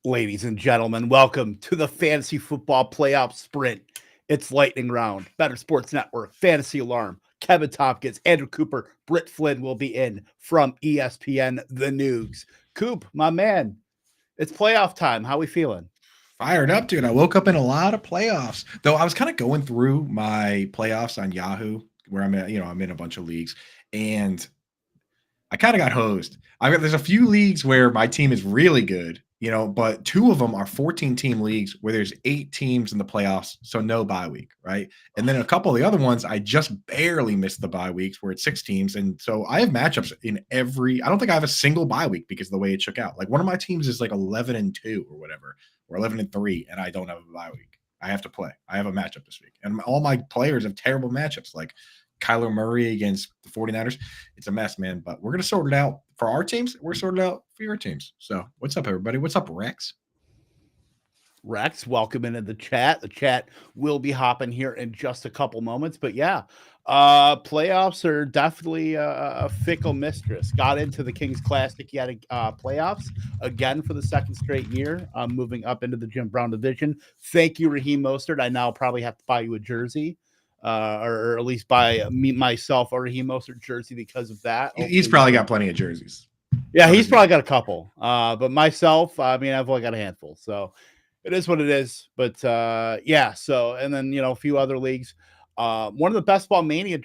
Ladies and gentlemen, welcome to the Fantasy Football Playoff Sprint. It's Lightning Round, Better Sports Network, Fantasy Alarm, Kevin Tompkins, Andrew Cooper, Britt Flinn will be in from ESPN The News. Coop, my man, it's playoff time. How we feeling? Fired up, dude. I woke up in a lot of playoffs. Though I was kind of going through my playoffs on Yahoo, where I'm in a bunch of leagues, and I kind of got hosed. There's a few leagues where my team is really good, but two of them are 14-team leagues where there's 8 teams in the playoffs, so no bye week, right? And then a couple of the other ones, I just barely missed the bye weeks where it's 6 teams. And so I have matchups in every, I don't think I have a single bye week because of the way it shook out. Like one of my teams is like 11-2 or whatever, or 11-3, and I don't have a bye week. I have to play. I have a matchup this week. And all my players have terrible matchups, like Kyler Murray against the 49ers. It's a mess, man, but we're going to sort it out for our teams. We're sorted out for your teams. So what's up, everybody? What's up, Rex? Rex, welcome into the chat. The chat will be hopping here in just a couple moments, but yeah, playoffs are definitely a fickle mistress. Got into the Kings Classic yet playoffs again for the second straight year, moving up into the Jim Brown division. Thank you, Raheem Mostert. I now probably have to buy you a jersey. Or at least buy myself a Raheem Mostert jersey because of that. He's probably got plenty of jerseys. Yeah, he's probably got a couple. But myself, I mean, I've only got a handful. So it is what it is. But yeah, so and then a few other leagues. One of the Best Ball Mania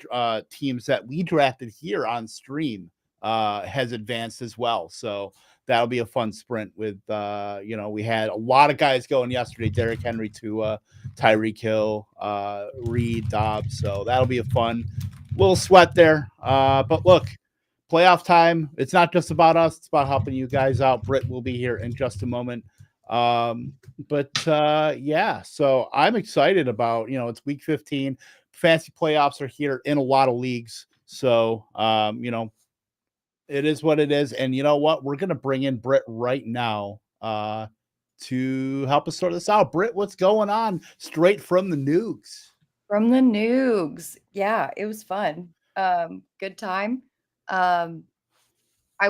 teams that we drafted here on stream has advanced as well. So that'll be a fun sprint with we had a lot of guys going yesterday. Derrick Henry to Tyreek Hill, Reed, Dobbs. So that'll be a fun little sweat there. But look, playoff time. It's not just about us. It's about helping you guys out. Britt will be here in just a moment. Yeah, so I'm excited about, it's week 15. Fantasy playoffs are here in a lot of leagues. So, it is what it is. And you know what? We're going to bring in Britt right now to help us sort this out. Britt, what's going on? Straight from the Noogs. From the Noogs. Yeah, it was fun. Good time. I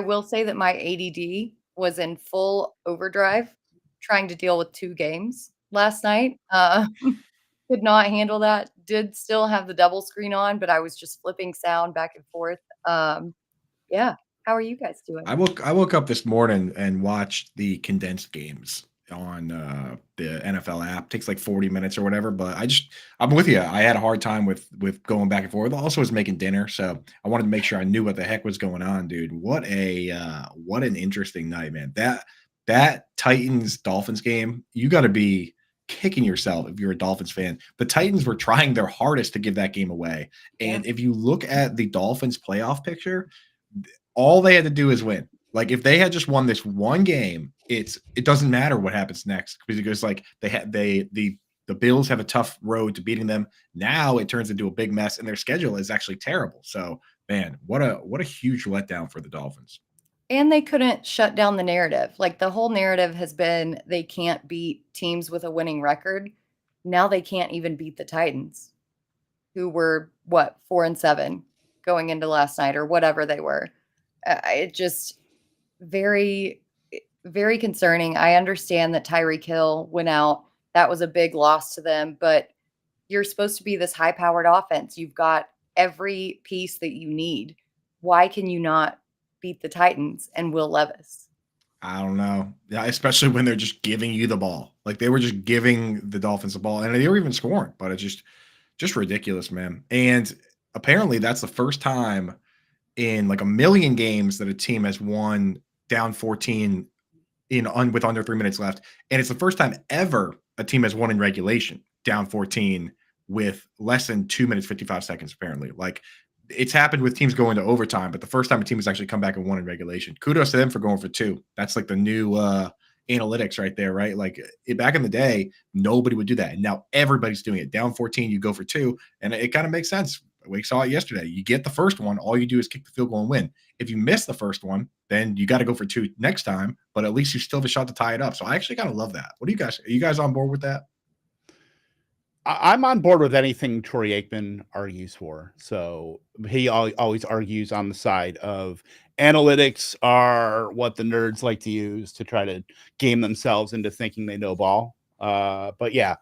will say that my ADD was in full overdrive trying to deal with 2 games last night. Could not handle that. Did still have the double screen on, but I was just flipping sound back and forth. Yeah. How are you guys doing? I woke up this morning and watched the condensed games on the NFL app. It takes like 40 minutes or whatever, but I'm with you. I had a hard time with going back and forth. Also was making dinner, so I wanted to make sure I knew what the heck was going on, dude. What an interesting night, man. That Titans Dolphins game, you got to be kicking yourself if you're a Dolphins fan. The Titans were trying their hardest to give that game away. And if you look at the Dolphins playoff picture, all they had to do is win. Like if they had just won this one game, it doesn't matter what happens next because like the Bills have a tough road to beating them. Now it turns into a big mess and their schedule is actually terrible. So man, what a huge letdown for the Dolphins. And they couldn't shut down the narrative. Like the whole narrative has been they can't beat teams with a winning record. Now they can't even beat the Titans, who were 4-7 going into last night or whatever they were. It just very, very concerning. I understand that Tyreek Hill went out. That was a big loss to them, but you're supposed to be this high-powered offense. You've got every piece that you need. Why can you not beat the Titans and Will Levis? I don't know. Yeah, especially when they're just giving you the ball. Like they were just giving the Dolphins the ball, and they were even scoring, but it's just ridiculous, man. And apparently that's the first time in like a million games that a team has won down 14 with under 3 minutes left. And it's the first time ever a team has won in regulation down 14 with less than 2 minutes, 55 seconds, apparently. Like it's happened with teams going to overtime, but the first time a team has actually come back and won in regulation. Kudos to them for going for 2. That's like the new analytics right there, right? Like back in the day, nobody would do that. And now everybody's doing it. Down 14, you go for 2. And it kind of makes sense. We saw it yesterday. You get the first one, all you do is kick the field goal and win. If you miss the first one, then you got to go for 2 next time, but at least you still have a shot to tie it up. So I actually kind of love that. What do you guys, are you guys on board with that? I'm on board with anything Troy Aikman argues for. So he always argues on the side of analytics are what the nerds like to use to try to game themselves into thinking they know ball. But yeah,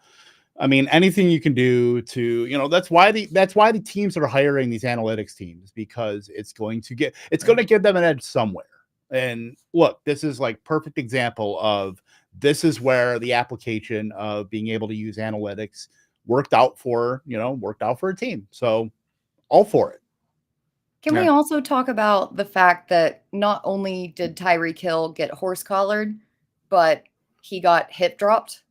I mean, anything you can do to, that's why the teams are hiring these analytics teams, because it's going to give them an edge somewhere. And look, this is like perfect example of this is where the application of being able to use analytics worked out for a team. So all for it. Can we Yeah. also talk about the fact that not only did Tyreek Hill get horse collared, but he got hip dropped,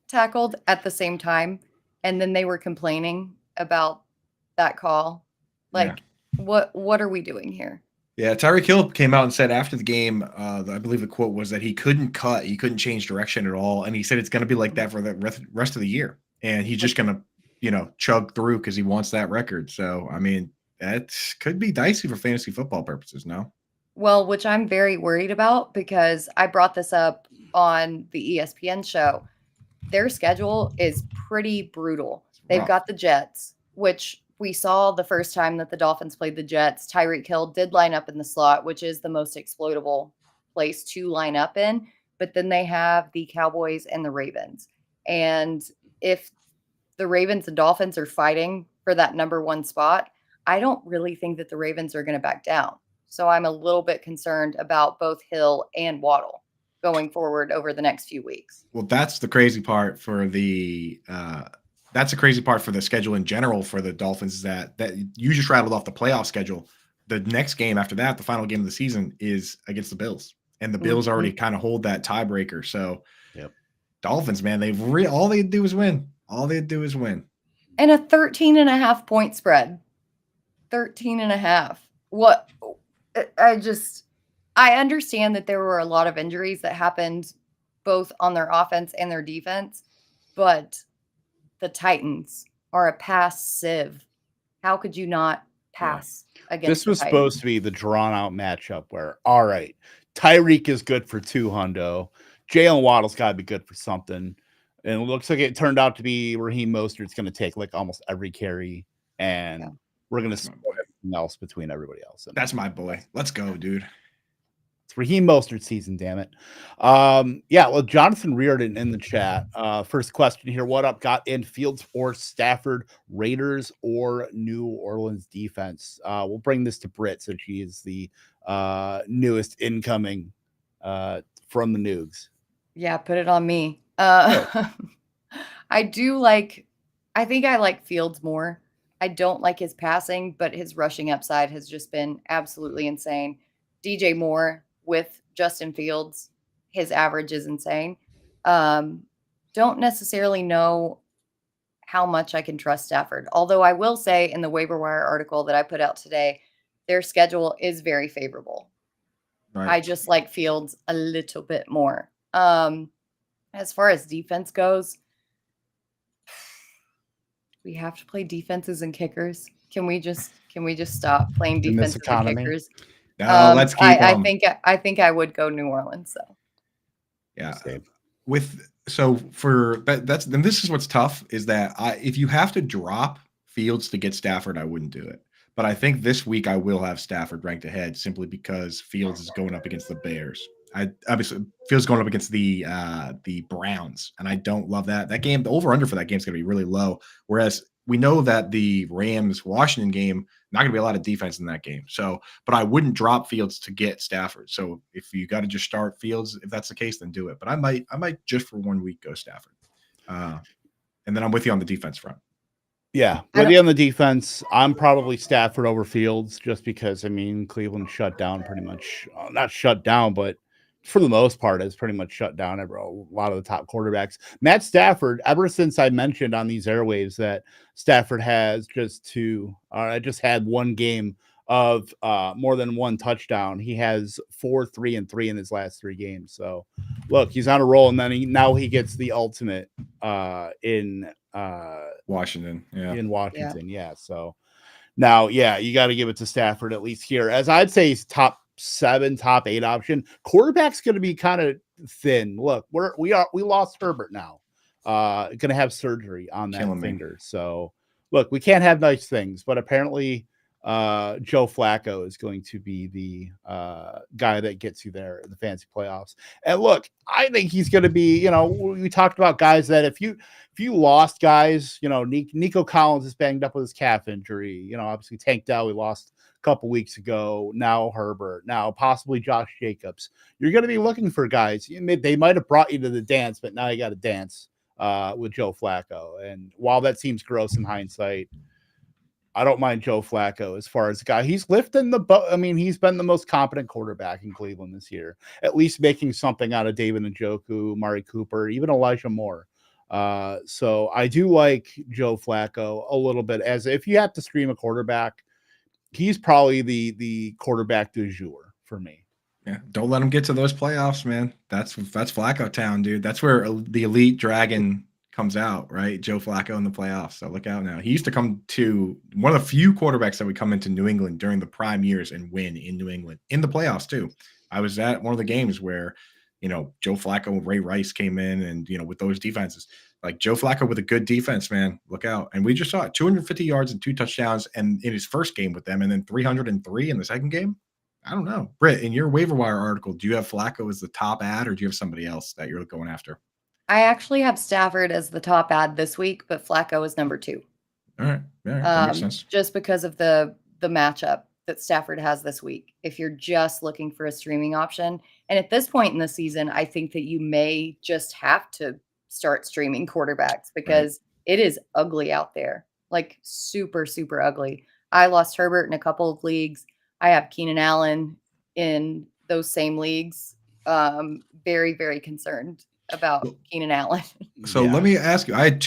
tackled at the same time, and then they were complaining about that call? Like, what are we doing here? Yeah, Tyreek Hill came out and said after the game, I believe the quote was that he couldn't cut, he couldn't change direction at all, and he said it's going to be like that for the rest of the year, and he's just going to, chug through because he wants that record. So, I mean, that could be dicey for fantasy football purposes, no? Well, which I'm very worried about because I brought this up on the ESPN show. Their schedule is pretty brutal. They've Rough. got the Jets, which we saw the first time that the Dolphins played the Jets. Tyreek Hill did line up in the slot, which is the most exploitable place to line up in. But then they have the Cowboys and the Ravens. And if the Ravens and Dolphins are fighting for that number one spot, I don't really think that the Ravens are going to back down. So I'm a little bit concerned about both Hill and Waddle going forward over the next few weeks. Well, that's the crazy part for the schedule in general for the Dolphins, is that you just rattled off the playoff schedule. The next game after that, the final game of the season, is against the Bills, and the Bills already kind of hold that tiebreaker. So, Dolphins, man, all they do is win. All they do is win. And a 13.5 point spread. 13.5. What? I understand that there were a lot of injuries that happened both on their offense and their defense, but the Titans are a pass sieve. How could you not pass against This was the Titans? supposed to be the drawn out matchup where, all right, Tyreek is good for 200. Jalen Waddle's got to be good for something. And it looks like it turned out to be Raheem Mostert's going to take like almost every carry, and we're going to split everything else between everybody else. And That's my boy. Let's go, dude. it's Raheem Mostert season, damn it. Well, Jonathan Reardon in the chat. First question here. What up? Got in Fields or Stafford, Raiders or New Orleans defense? We'll bring this to Britt since she is the newest incoming from the Noogs. Yeah, put it on me. I think I like Fields more. I don't like his passing, but his rushing upside has just been absolutely insane. DJ Moore with Justin Fields, his average is insane. Don't necessarily know how much I can trust Stafford. Although I will say in the waiver wire article that I put out today, their schedule is very favorable. Right. I just like Fields a little bit more. As far as defense goes, we have to play defenses and kickers. Can we just stop playing In this defenses and economy? kickers? No, let's keep I them. think I would go New Orleans though. Yeah. Same. Then this is what's tough, is that if you have to drop Fields to get Stafford, I wouldn't do it. But I think this week I will have Stafford ranked ahead simply because Fields is going up against the Bears. Obviously Fields going up against the Browns, and I don't love that. That game, the over-under for that game is going to be really low. Whereas we know that the Rams-Washington game, not going to be a lot of defense in that game. So, but I wouldn't drop Fields to get Stafford. So if you got to just start Fields, if that's the case, then do it. But I might just for 1 week go Stafford. And then I'm with you on the defense front. Yeah, with you on the defense, I'm probably Stafford over Fields just because, Cleveland shut down pretty much. Not shut down, but for the most part, has pretty much shut down a lot of the top quarterbacks. Matt Stafford, ever since I mentioned on these airwaves that Stafford has just had one game of more than one touchdown, he has 4, 3, and 3 in his last 3 games. So, look, he's on a roll, and then he gets the ultimate in Washington. Yeah. In Washington. Yeah. So now, you got to give it to Stafford at least here. As I'd say, he's top 7, top 8 option. Quarterback's going to be kind of thin. Look, we lost Herbert now. going to have surgery on that Killing me. finger. So look, we can't have nice things, but apparently Joe Flacco is going to be the guy that gets you there in the fantasy playoffs. And look, I think he's going to be, you know, we talked about guys that if you lost guys, you know, Nico Collins is banged up with his calf injury, you know, obviously Tank Dell, we lost a couple weeks ago, now Herbert, now possibly Josh Jacobs. You're going to be looking for guys. They might have brought you to the dance, but now you got to dance with Joe Flacco. And while that seems gross in hindsight, I don't mind Joe Flacco as far as the guy. He's lifting the boat. I mean, he's been the most competent quarterback in Cleveland this year, at least making something out of David Njoku, Mari Cooper, even Elijah Moore. So I do like Joe Flacco a little bit. As if you have to stream a quarterback, he's probably the quarterback du jour for me. Yeah, don't let him get to those playoffs, man. That's Flacco town, dude. That's where the elite dragon comes out, right? Joe Flacco in the playoffs. So look out now. He used to come to one of the few quarterbacks that would come into New England during the prime years and win in New England in the playoffs too. I was at one of the games where, you know, Joe Flacco and Ray Rice came in and, you know, with those defenses, like Joe Flacco with a good defense, man, look out. And we just saw it, 250 yards and 2 touchdowns and in his first game with them, and then 303 in the second game. I don't know. Britt, in your waiver wire article, do you have Flacco as the top ad or do you have somebody else that you're going after? I actually have Stafford as the top ad this week, but Flacco is number 2. All right. That makes sense. Just because of the matchup that Stafford has this week. If you're just looking for a streaming option, and at this point in the season, I think that you may just have to start streaming quarterbacks because it is ugly out there, like super, super ugly. I lost Herbert in a couple of leagues. I have Keenan Allen in those same leagues. Very, very concerned about Keenan Allen. So let me ask you, I've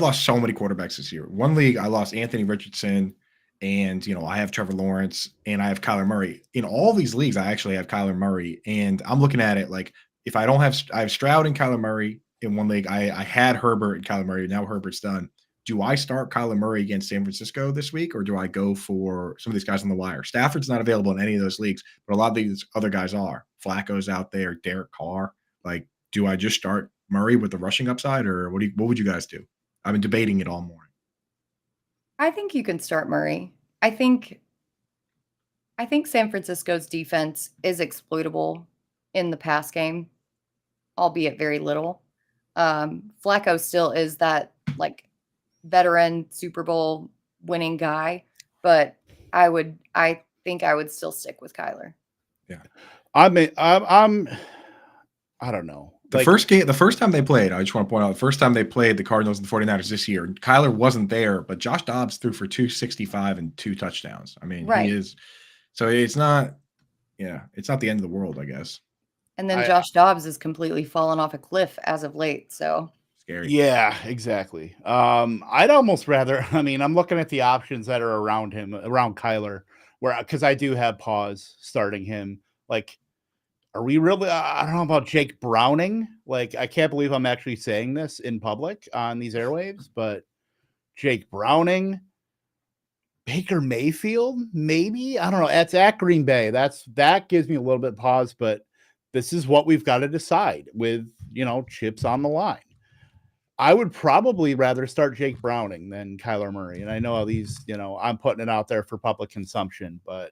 lost so many quarterbacks this year. One league, I lost Anthony Richardson, and, you know, I have Trevor Lawrence, and I have Kyler Murray. In all these leagues, I actually have Kyler Murray, and I'm looking at it like if I have Stroud and Kyler Murray in one league. I had Herbert and Kyler Murray. Now Herbert's done. Do I start Kyler Murray against San Francisco this week, or do I go for some of these guys on the wire? Stafford's not available in any of those leagues, but a lot of these other guys are. Flacco's out there, Derek Carr. Like, do I just start Murray with the rushing upside, or what would you guys do? I've been debating it all morning. I think you can start Murray. I think San Francisco's defense is exploitable in the pass game, albeit very little. Flacco still is that like veteran Super Bowl winning guy, but I think I would still stick with Kyler. Yeah. I don't know. The first time they played, I just want to point out, the first time they played the Cardinals and the 49ers this year, Kyler wasn't there, but Josh Dobbs threw for 265 and 2 touchdowns. I mean, He is. So it's not the end of the world, I guess. And then Josh Dobbs has completely fallen off a cliff as of late. So scary. Yeah, exactly. I'd almost rather, I'm looking at the options that are around him, around Kyler, because I do have pause starting him. Like, are we really, I don't know about Jake Browning. Like, I can't believe I'm actually saying this in public on these airwaves, but Jake Browning, Baker Mayfield, maybe, I don't know. It's at Green Bay. That gives me a little bit of pause, but this is what we've got to decide with, chips on the line. I would probably rather start Jake Browning than Kyler Murray. And I know how these, I'm putting it out there for public consumption, but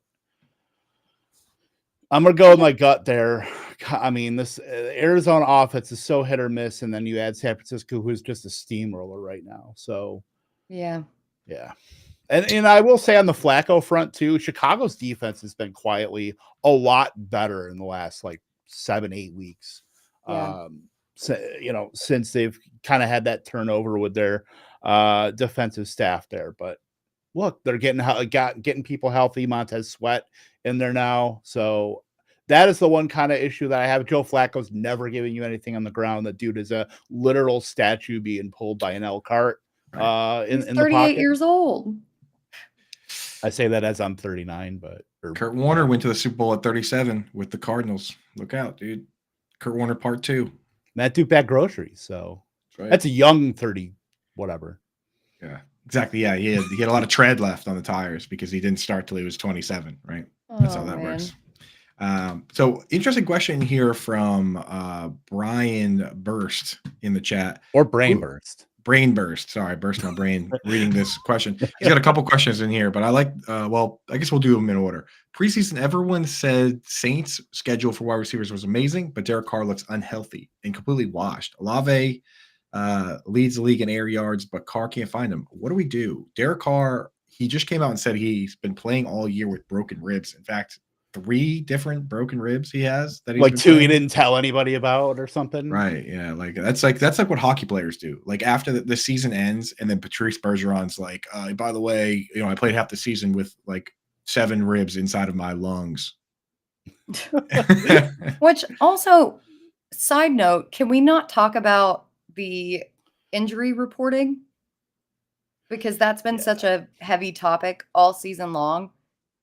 I'm going to go with my gut there. This Arizona offense is so hit or miss. And then you add San Francisco, who's just a steamroller right now. So, yeah. And I will say on the Flacco front too, Chicago's defense has been quietly a lot better in the last 7-8 weeks. Yeah. Since they've kind of had that turnover with their defensive staff there. But look, they're getting people healthy. Montez Sweat in there now. So that is the one kind of issue that I have. Joe Flacco's never giving you anything on the ground. The dude is a literal statue being pulled by an L cart. He's in 38 the pocket. years old. I say that as I'm 39, but Kurt Warner went to the Super Bowl at 37 with the Cardinals. Look out, dude. Kurt Warner part 2. That dude back groceries, so that's a young 30 whatever. Yeah, exactly. Yeah, he had a lot of tread left on the tires because he didn't start till he was 27, right? That's how that works. So interesting question here from Brian Burst in the chat. Or brain burst. Brain burst. Sorry, burst my brain reading this question. He's got a couple questions in here, but I like, well, I guess we'll do them in order. Preseason, everyone said Saints' schedule for wide receivers was amazing, but Derek Carr looks unhealthy and completely washed. Olave leads the league in air yards, but Carr can't find him. What do we do? Derek Carr, he just came out and said he's been playing all year with broken ribs. In fact, 3 different broken ribs he has that he's Like been 2 he playing. didn't tell anybody about or something. Right. Yeah. That's like what hockey players do. Like after the season ends, and then Patrice Bergeron's like, by the way, I played half the season with like 7 ribs inside of my lungs. Which also, side note, can we not talk about the injury reporting? Because that's been such a heavy topic all season long.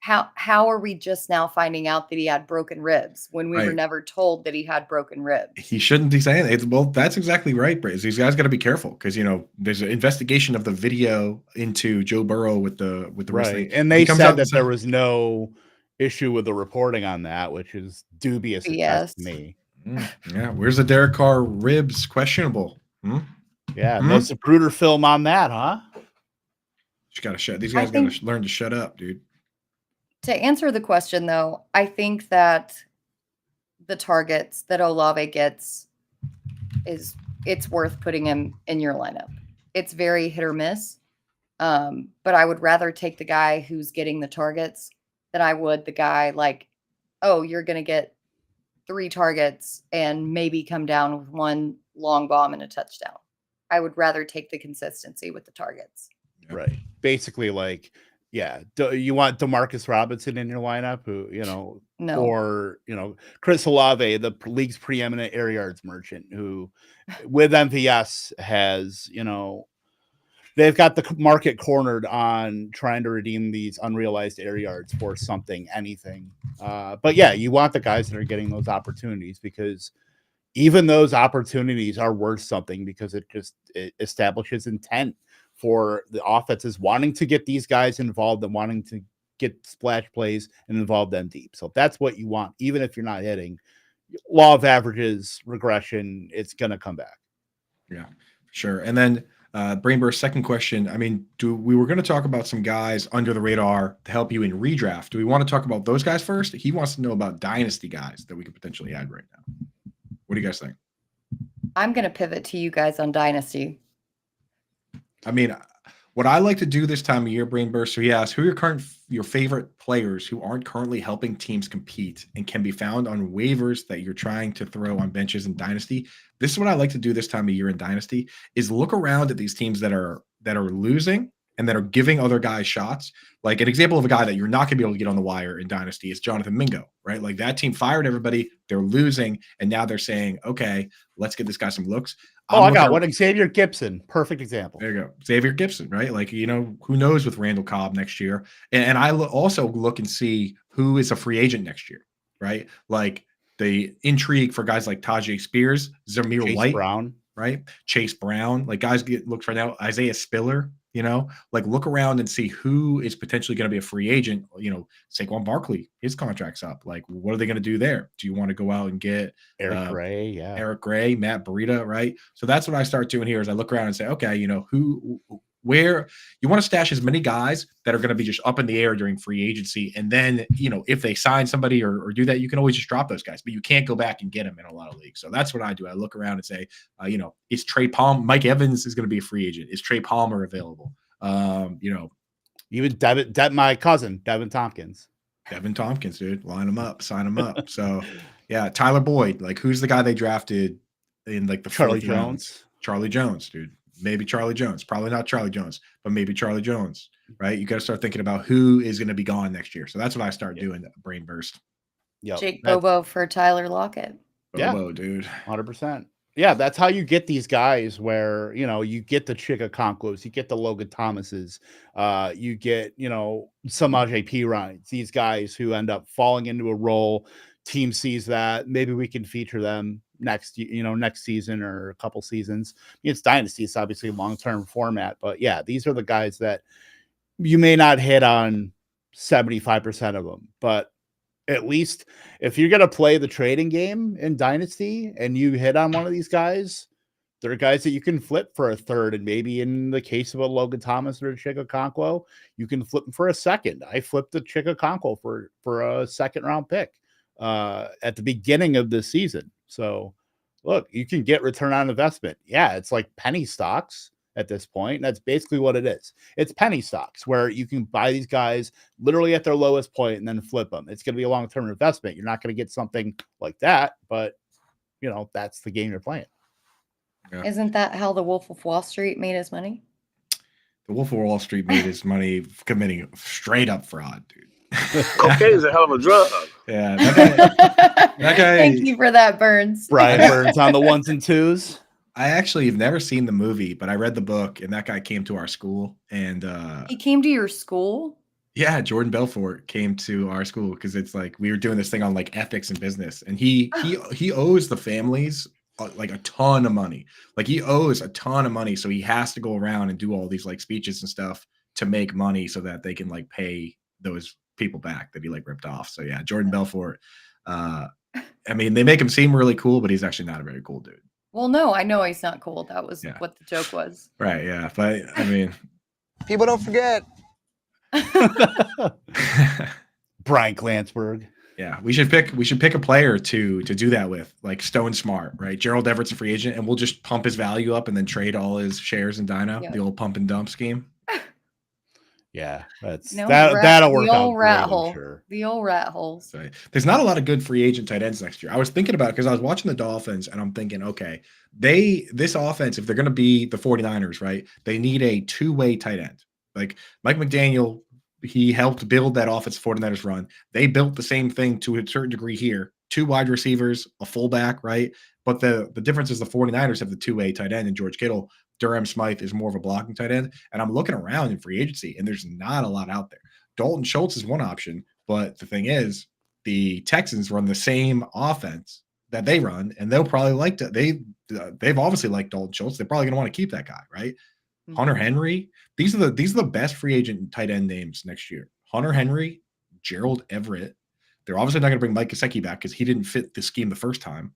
How are we just now finding out that he had broken ribs when we were Right. never told that he had broken ribs? He shouldn't be saying it. Well, that's exactly right, Britt. These guys got to be careful because there's an investigation of the video into Joe Burrow with the wrist Right. thing. And He they comes out said and that there says- was no issue with the reporting on that, which is dubious at best to BS. me. Yeah, where's the Derek Carr ribs questionable? Yeah, no Zapruder film on that, huh? Just gotta shut. These guys gotta learn to shut up, dude. To answer the question, though, I think that the targets that Olave gets it's worth putting him in your lineup. It's very hit or miss, but I would rather take the guy who's getting the targets than I would the guy like, oh, you're going to get 3 targets and maybe come down with 1 long bomb and a touchdown. I would rather take the consistency with the targets. Right. Basically, like, yeah, you want DeMarcus Robinson in your lineup, who, No. or, Chris Olave, the league's preeminent air yards merchant, who with MVS has, they've got the market cornered on trying to redeem these unrealized air yards for something, anything. But yeah, you want the guys that are getting those opportunities, because even those opportunities are worth something, because it establishes intent for the offenses wanting to get these guys involved and wanting to get splash plays and involve them deep. So that's what you want. Even if you're not hitting, law of averages, regression, it's going to come back. Yeah, sure. And then Brainburst, second question. I mean, we were going to talk about some guys under the radar to help you in redraft. Do we want to talk about those guys first? He wants to know about dynasty guys that we could potentially add right now. What do you guys think? I'm going to pivot to you guys on dynasty. I mean, what I like to do this time of year, Brainburst, so he asks, who are your favorite players who aren't currently helping teams compete and can be found on waivers that you're trying to throw on benches in Dynasty? This is what I like to do this time of year in Dynasty, is look around at these teams that are losing and that are giving other guys shots. Like an example of a guy that you're not going to be able to get on the wire in Dynasty is Jonathan Mingo, right? Like that team fired everybody, they're losing, and now they're saying, okay, let's get this guy some looks. I got one. Xavier Gibson. Perfect example. There you go. Xavier Gibson, right? Like, who knows with Randall Cobb next year. And I also look and see who is a free agent next year, right? Like the intrigue for guys like Tajay Spears, Zamir Chase White, Brown, right? Chase Brown, like guys get looks right now. Isaiah Spiller, like look around and see who is potentially going to be a free agent. Saquon Barkley, his contract's up. Like, what are they going to do there? Do you want to go out and get Eric Gray, Matt Breida, right? So that's what I start doing here is I look around and say, okay, where you want to stash as many guys that are going to be just up in the air during free agency. And then, if they sign somebody or do that, you can always just drop those guys, but you can't go back and get them in a lot of leagues. So that's what I do. I look around and say, is Trey Palmer, Mike Evans is going to be a free agent. Is Trey Palmer available? Even my cousin, Devin Tompkins. Devin Tompkins, dude, line him up, sign him up. So yeah, Tyler Boyd, like who's the guy they drafted in like the Charlie 4th Jones. round? Charlie Jones, dude. Maybe Charlie Jones, probably not Charlie Jones, but maybe Charlie Jones, right? You got to start thinking about who is going to be gone next year. So that's what I start doing. Brain burst. Jake Bobo for Tyler Lockett. Bobo, dude. 100%. Yeah, that's how you get these guys where, you get the Chigakonkos, you get the Logan Thomases, you get, Samaje Perine, these guys who end up falling into a role. Team sees that maybe we can feature them next season or a couple seasons. It's Dynasty, it's obviously a long-term format, but yeah, these are the guys that you may not hit on 75% of them, but at least if you're going to play the trading game in Dynasty and you hit on one of these guys, there are guys that you can flip for a third, and maybe in the case of a Logan Thomas or a Chigakonkwo, you can flip him for a second. I flipped a Chigakonkwo for a second round pick at the beginning of this season. So look, you can get return on investment. Yeah, it's like penny stocks at this point, and that's basically what it is. It's penny stocks where you can buy these guys literally at their lowest point and then flip them. It's going to be a long-term investment. You're not going to get something like that, but that's the game you're playing. Yeah. Isn't that how the Wolf of Wall Street made his money? The Wolf of Wall Street made his money committing straight up fraud, dude. Cocaine is a hell of a drug. Yeah, that guy. Thank you for that, Burns. Brian Burns on the ones and twos. I actually have never seen the movie, but I read the book, and that guy came to our school. And He came to your school? yeah, Jordan Belfort came to our school because it's like we were doing this thing on like ethics and business, and he owes the families like a ton of money. Like he owes a ton of money, so he has to go around and do all these like speeches and stuff to make money so that they can like pay those people back that he like ripped off. So yeah, Jordan Belfort. I mean, they make him seem really cool, but he's actually not a very cool dude. Well, no, I know he's not cool. That was what the joke was. Right? Yeah, but I mean, people don't forget. Brian Glansberg. Yeah, we should pick a player to do that with, like Stone Smart, right? Gerald Everett's a free agent, and we'll just pump his value up and then trade all his shares in Dino, the old pump and dump scheme. Yeah, that'll work the out old rat great, hole. sure. The old rat holes. So, there's not a lot of good free agent tight ends next year. I was thinking about it because I was watching the Dolphins, and I'm thinking, okay, this offense, if they're going to be the 49ers, right, they need a two-way tight end. Like Mike McDaniel, he helped build that offense 49ers run. They built the same thing to a certain degree here. Two wide receivers, a fullback, right? But the difference is the 49ers have the two-way tight end in George Kittle. Durham Smythe is more of a blocking tight end. And I'm looking around in free agency, and there's not a lot out there. Dalton Schultz is one option, but the thing is, the Texans run the same offense that they run, and they'll probably like to. They've obviously liked Dalton Schultz. They're probably going to want to keep that guy, right? Mm-hmm. Hunter Henry. These are the best free agent tight end names next year. Hunter Henry, Gerald Everett. They're obviously not going to bring Mike Gesicki back because he didn't fit the scheme the first time.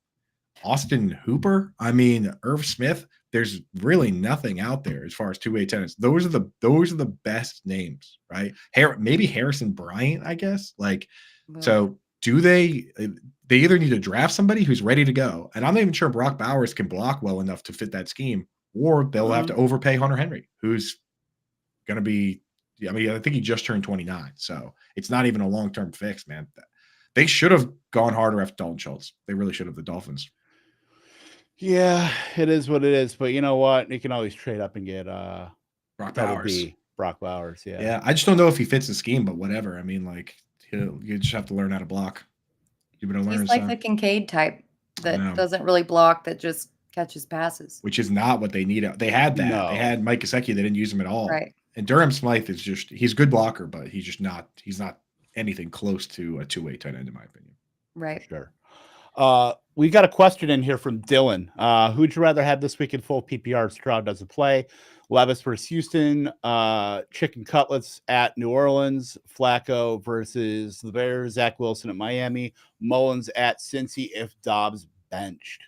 Austin Hooper. I mean, Irv Smith. There's really nothing out there as far as two-way tenants. Those are the best names, right? Maybe Harrison Bryant, I guess. Like, so do they either need to draft somebody who's ready to go, and I'm not even sure Brock Bowers can block well enough to fit that scheme, or they'll have to overpay Hunter Henry, who's going to be, I mean, I think he just turned 29, so it's not even a long-term fix, man. They should have gone harder after Dalton Schultz. They really should have, the Dolphins. Yeah, it is what it is. But you know what? You can always trade up and get Brock Bowers. Brock Bowers, yeah. Yeah, I just don't know if he fits the scheme, but whatever. I mean, like, you just have to learn how to block. He's like the Kincaid type that doesn't really block, that just catches passes. Which is not what they need. They had that. No. They had Mike Gesicki. They didn't use him at all. Right. And Durham Smythe is he's a good blocker, but he's not anything close to a two-way tight end, in my opinion. Right. Sure. We got a question in here from Dylan. Who'd you rather have this week in full PPR? Stroud doesn't play. Levis versus Houston. Chicken cutlets at New Orleans. Flacco versus the Bears. Zach Wilson at Miami. Mullins at Cincy if Dobbs benched.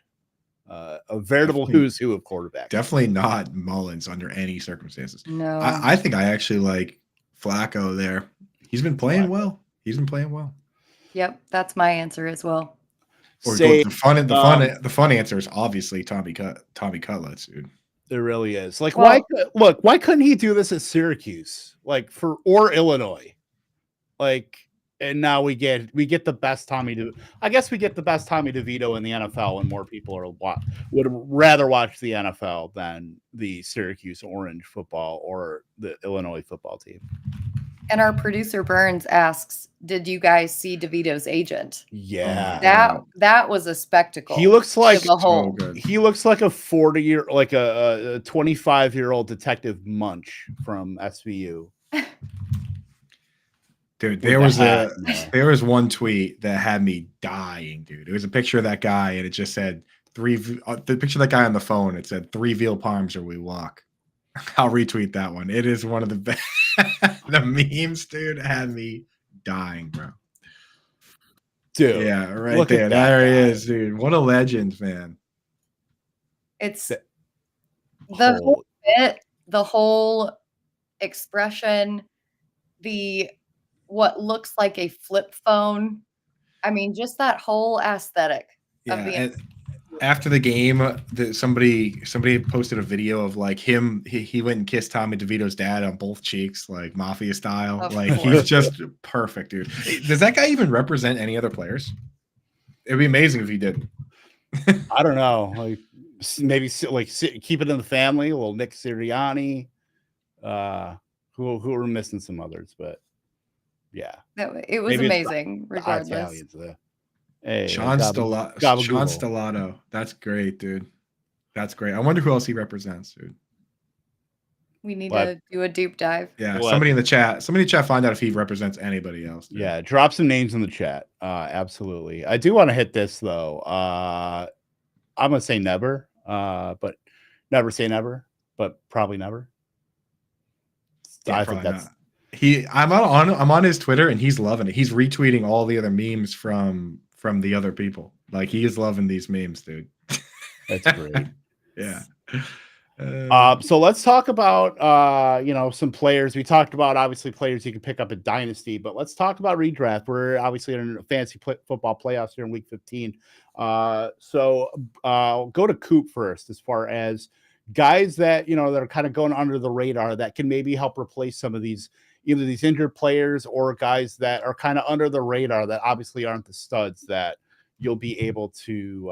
A veritable who's who of quarterbacks. Definitely not Mullins under any circumstances. No. I think I actually like Flacco there. He's been playing well. Yep, that's my answer as well. Or the fun answer is obviously Tommy Cutlets, dude. There really is. Like, why couldn't he do this at Syracuse? Like, or Illinois? Like, and now we get the best Tommy DeVito in the NFL, and more people would rather watch the NFL than the Syracuse Orange football or the Illinois football team. And our producer Burns asks, "Did you guys see DeVito's agent?" Yeah, that was a spectacle. He looks like he looks like a 40-year, like a 25-year-old detective Munch from SVU. Dude, there was one tweet that had me dying, dude. It was a picture of that guy, and it just said the picture of that guy on the phone. It said 3 veal parms or we walk. I'll retweet that one. It is one of the best. The memes, dude, had me dying, bro. Dude, Yeah, right look at there. that There he guy. is, dude. What a legend, man. It's The the whole whole bit, the whole expression, the what looks like a flip phone. I mean, just that whole aesthetic of Yeah, the and after the game, somebody posted a video of like him. He went and kissed Tommy DeVito's dad on both cheeks, like mafia style. Of Like he's course. just perfect, dude. Does that guy even represent any other players? It'd be amazing if he did. I don't know, like maybe keep it in the family. A little Nick Sirianni, who are missing some others, but yeah, It was maybe it's amazing, the regardless. Italians. Hey, Sean gabagool. Stellato. That's great, dude. That's great. I wonder who else he represents, dude. We need But- to do a deep dive. Yeah, What? somebody in the chat find out if he represents anybody else. Dude. Yeah, drop some names in the chat. Absolutely. I do want to hit this though. I'm gonna say never, but never say never, but probably never. Yeah, I think probably that's not. I'm on his Twitter and he's loving it. He's retweeting all the other memes from the other people. Like he is loving these memes, dude. that's great. Yeah. So let's talk about some players. We talked about obviously players you can pick up at Dynasty, but let's talk about redraft. We're obviously in a fantasy football playoffs here in week 15. So go to Coop first as far as guys that that are kind of going under the radar that can maybe help replace some of these either these injured players or guys that are kind of under the radar that obviously aren't the studs that you'll be able to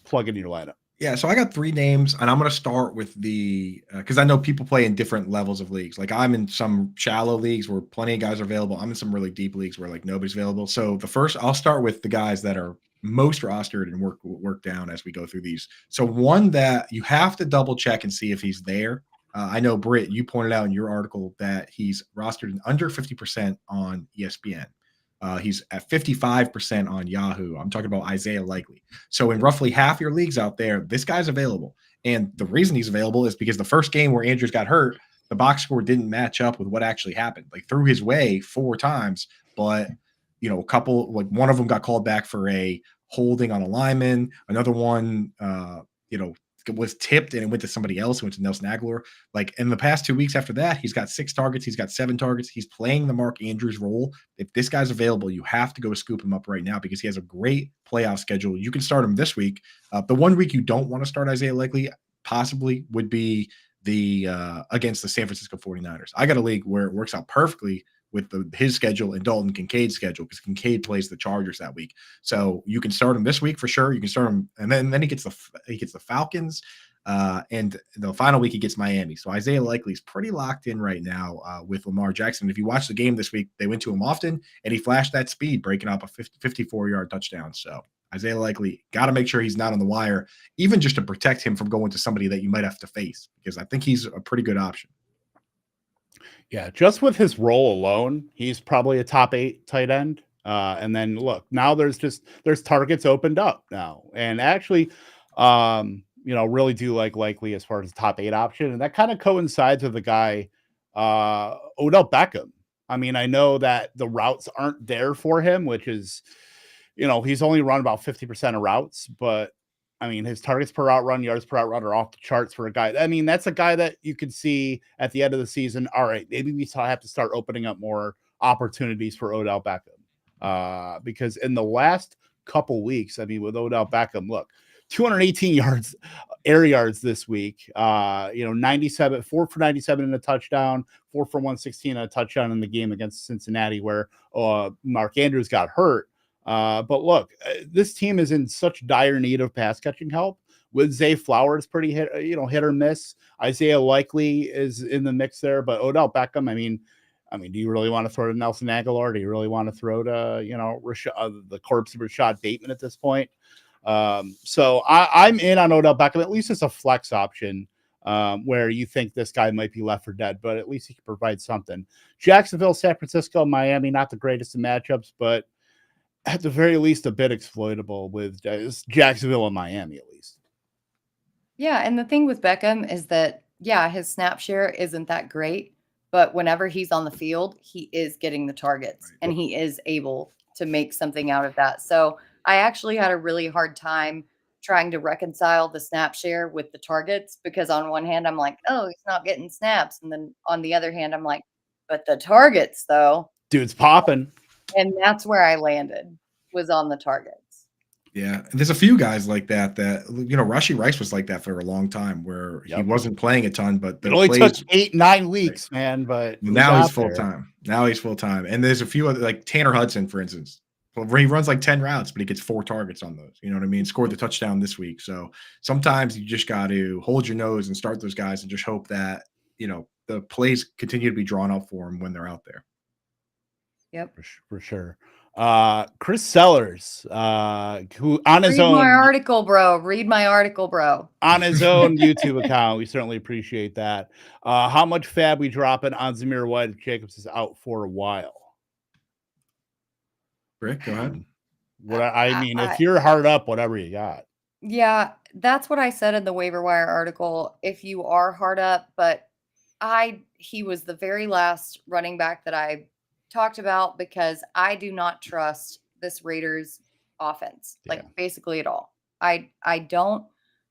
plug into your lineup. Yeah, so I got 3 names, and I'm going to start with the because I know people play in different levels of leagues. Like I'm in some shallow leagues where plenty of guys are available. I'm in some really deep leagues where like nobody's available. So I'll start with the guys that are most rostered and work down as we go through these. So one that you have to double check and see if he's there. I know Britt, you pointed out in your article that he's rostered in under 50% on ESPN. He's at 55% on Yahoo. I'm talking about Isaiah Likely. So in roughly half your leagues out there, this guy's available. And the reason he's available is because the first game where Andrews got hurt, the box score didn't match up with what actually happened. Like threw his way 4 times, but a couple, like one of them got called back for a holding on a lineman. Another one, was tipped and it went to somebody else. It went to Nelson Aguilar. Like in the past 2 weeks after that, he's got 6 targets. He's got 7 targets. He's playing the Mark Andrews role. If this guy's available, you have to go scoop him up right now because he has a great playoff schedule. You can start him this week. The 1 week you don't want to start Isaiah Likely possibly would be the against the San Francisco 49ers. I got a league where it works out perfectly with his schedule and Dalton Kincaid's schedule because Kincaid plays the Chargers that week. So you can start him this week for sure. You can start him, and then he gets the Falcons, and the final week he gets Miami. So Isaiah Likely is pretty locked in right now with Lamar Jackson. If you watch the game this week, they went to him often, and he flashed that speed, breaking up a 54-yard touchdown. So Isaiah Likely, got to make sure he's not on the wire, even just to protect him from going to somebody that you might have to face, because I think he's a pretty good option. Yeah, just with his role alone, he's probably a top 8 tight end. And then look, now there's targets opened up now. And actually, really do like Likely as far as the top 8 option. And that kind of coincides with the guy, Odell Beckham. I mean, I know that the routes aren't there for him, which is, he's only run about 50% of routes, but I mean, his targets per route run, yards per route run are off the charts for a guy. I mean, that's a guy that you could see at the end of the season. All right, maybe we have to start opening up more opportunities for Odell Beckham. Because in the last couple weeks, I mean, with Odell Beckham, look, 218 air yards this week. 97, 4 for 97 in a touchdown, 4 for 116 in a touchdown in the game against Cincinnati, where Mark Andrews got hurt. But look, this team is in such dire need of pass catching help. With Zay Flowers, pretty hit or miss. Isaiah Likely is in the mix there, but Odell Beckham. I mean, do you really want to throw to Nelson Aguilar? Do you really want to throw to the corpse of Rashad Bateman at this point? So I'm in on Odell Beckham. At least it's a flex option where you think this guy might be left for dead, but at least he can provide something. Jacksonville, San Francisco, Miami, not the greatest of matchups, but at the very least, a bit exploitable with Jacksonville and Miami, at least. Yeah, and the thing with Beckham is that, his snap share isn't that great, but whenever he's on the field, he is getting the targets, and he is able to make something out of that. So I actually had a really hard time trying to reconcile the snap share with the targets, because on one hand I'm like, oh, he's not getting snaps, and then on the other hand I'm like, but the targets though. Dude's popping. And that's where I landed, was on the targets. Yeah, and there's a few guys like that. Rashee Rice was like that for a long time, where he wasn't playing a ton, but it only took 8-9 weeks, man. But now he's full time. Now he's full time, and there's a few other, like Tanner Hudson, for instance, where he runs like 10 routes, but he gets 4 targets on those. You know what I mean? Scored the touchdown this week. So sometimes you just got to hold your nose and start those guys, and just hope that the plays continue to be drawn up for him when they're out there. Yep, for sure. Chris Sellers, who on his own, read my article, bro. On his own YouTube account, we certainly appreciate that. How much fab we dropping on Zamir White if Jacobs is out for a while? Rick, go ahead. If you're hard up, whatever you got. Yeah, that's what I said in the waiver wire article. If you are hard up, but he was the very last running back that I talked about, because I do not trust this Raiders offense, basically at all. I don't.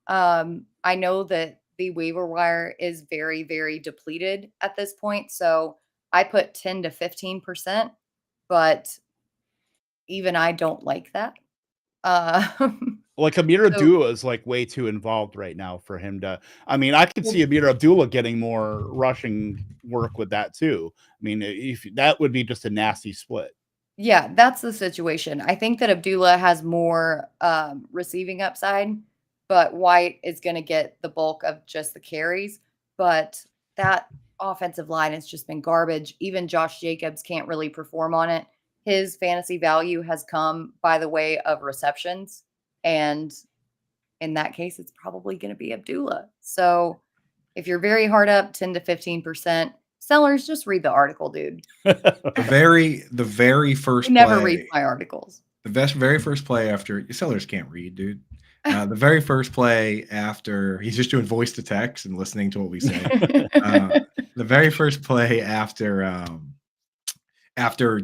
I know that the waiver wire is very, very depleted at this point, so I put 10 to 15%, but even I don't like that. Like Amir Abdullah is like way too involved right now for him to. I mean, I could see Amir Abdullah getting more rushing work with that too. I mean, if that would be just a nasty split. Yeah, that's the situation. I think that Abdullah has more receiving upside, but White is going to get the bulk of just the carries. But that offensive line has just been garbage. Even Josh Jacobs can't really perform on it. His fantasy value has come by the way of receptions. And in that case, it's probably going to be Abdullah. So if you're very hard up, 10 to 15%, Sellers, just read the article, dude. The very first never read my articles. The very first play after Sellers can't read, dude. The very first play after he's just doing voice to text and listening to what we say. The very first play after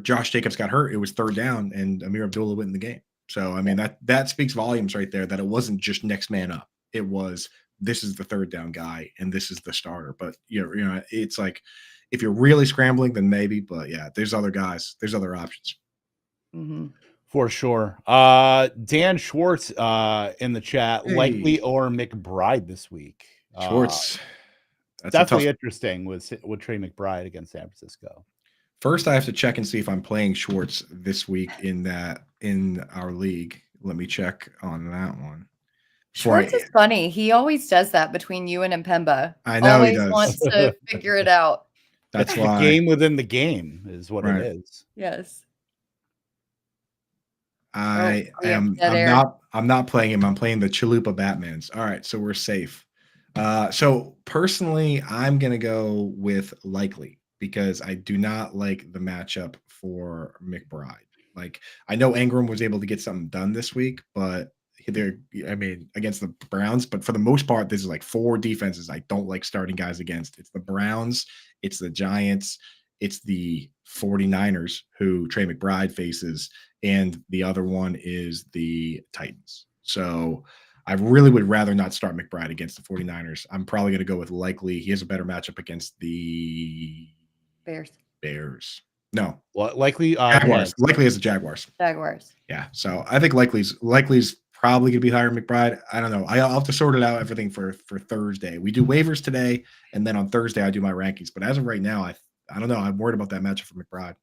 Josh Jacobs got hurt, it was 3rd down and Amir Abdullah went in the game. So I mean that speaks volumes right there, that it wasn't just next man up. It was, this is the 3rd down guy and this is the starter. But it's like, if you're really scrambling, then maybe. But yeah, there's other guys, there's other options. Mm-hmm. For sure. Dan Schwartz in the chat, likely or McBride this week. Schwartz, that's definitely interesting with Trey McBride against San Francisco. First, I have to check and see if I'm playing Schwartz this week in our league. Let me check on that one. Schwartz is funny. He always does that between you and Mpemba. I know always he does. Wants to figure it out. That's why the game within the game is what it is. Yes. I'm not playing him. I'm playing the Chalupa Batmans. All right, so we're safe. So personally, I'm gonna go with likely, because I do not like the matchup for McBride. Like, I know Ingram was able to get something done this week, but against the Browns, but for the most part, this is like 4 defenses I don't like starting guys against. It's the Browns, it's the Giants, it's the 49ers, who Trey McBride faces, and the other one is the Titans. So I really would rather not start McBride against the 49ers. I'm probably going to go with likely. He has a better matchup against the Bears. No. Likely Jaguars. Likely as the Jaguars. Yeah. So I think likely's probably going to be higher than McBride. I don't know. I'll have to sort it out, everything for Thursday. We do waivers today, and then on Thursday I do my rankings. But as of right now, I don't know. I'm worried about that matchup for McBride.